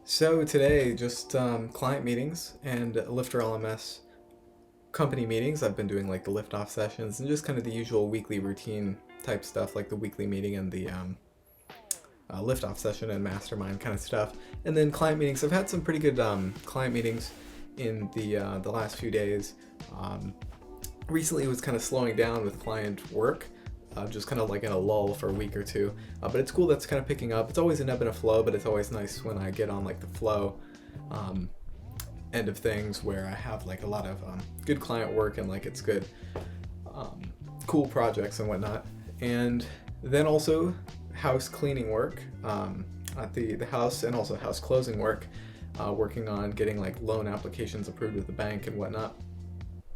So today, just client meetings and Lifter LMS company meetings. I've been doing like the lift-off sessions and just kind of the usual weekly routine type stuff, like the weekly meeting and the lift-off session and mastermind kind of stuff. And then client meetings. I've had some pretty good client meetings in the last few days. Recently, it was kind of slowing down with client work. Just kind of like in a lull for a week or two. But it's cool that's kind of picking up. It's always an ebb and a flow, but it's always nice when I get on like the flow end of things where I have like a lot of good client work and like it's good, cool projects and whatnot. And then also house cleaning work at the house, and also house closing work, working on getting like loan applications approved with the bank and whatnot.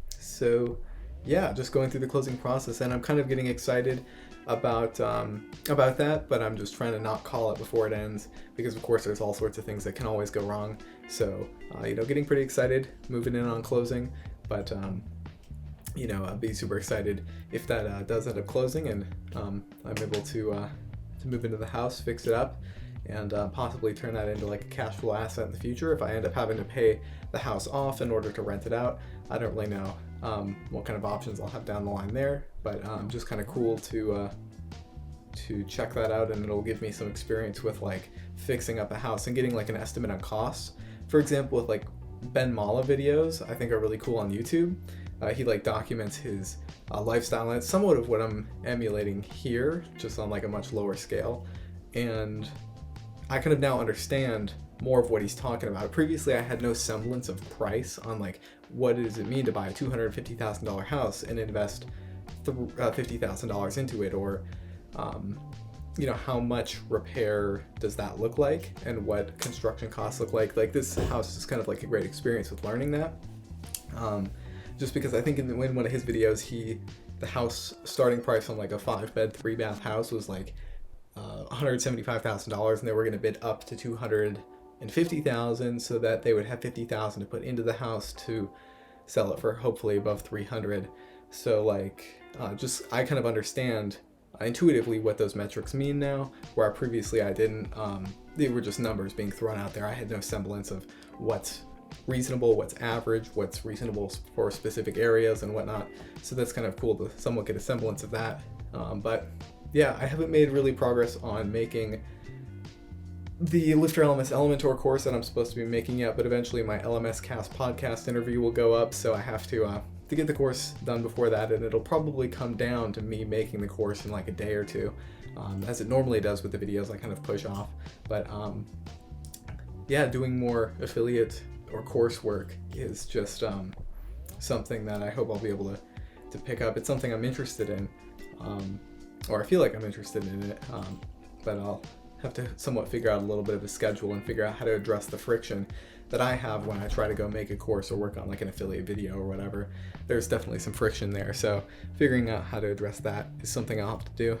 So yeah, just going through the closing process, and I'm kind of getting excited about that, but I'm just trying to not call it before it ends, because of course there's all sorts of things that can always go wrong. So getting pretty excited, moving in on closing, but I'll be super excited if that does end up closing, and I'm able to move into the house, fix it up, and possibly turn that into like a cash flow asset in the future if I end up having to pay the house off in order to rent it out. I don't really know what kind of options I'll have down the line there, but just kind of cool to check that out, and it'll give me some experience with like fixing up a house and getting like an estimate on costs. For example, with like Ben Mala videos, I think are really cool on YouTube. He like documents his lifestyle, and it's somewhat of what I'm emulating here, just on like a much lower scale. And I kind of now understand more of what he's talking about. Previously, I had no semblance of price on like what does it mean to buy a $250,000 house and invest $50,000 into it, or how much repair does that look like, and what construction costs look like. Like this house is kind of like a great experience with learning that. Just because I think in one of his videos, the house starting price on like a 5-bed 3-bath house was like $175,000, and they were going to bid up to $250,000 so that they would have $50,000 to put into the house to sell it for hopefully above $300,000. So like I kind of understand intuitively what those metrics mean now, where previously I didn't. They were just numbers being thrown out there. I had no semblance of what's reasonable, what's average, what's reasonable for specific areas and whatnot. So that's kind of cool to somewhat get a semblance of that. But yeah, I haven't made really progress on making the Lifter LMS Elementor course that I'm supposed to be making yet, but eventually my LMS Cast podcast interview will go up, so I have to get the course done before that, and it'll probably come down to me making the course in like a day or two, as it normally does with the videos I kind of push off. But doing more affiliate or coursework is just something that I hope I'll be able to pick up. It's something I'm interested in, or I feel like I'm interested in it, but I'll have to somewhat figure out a little bit of a schedule and figure out how to address the friction that I have when I try to go make a course or work on like an affiliate video or whatever. There's definitely some friction there, so figuring out how to address that is something I'll have to do.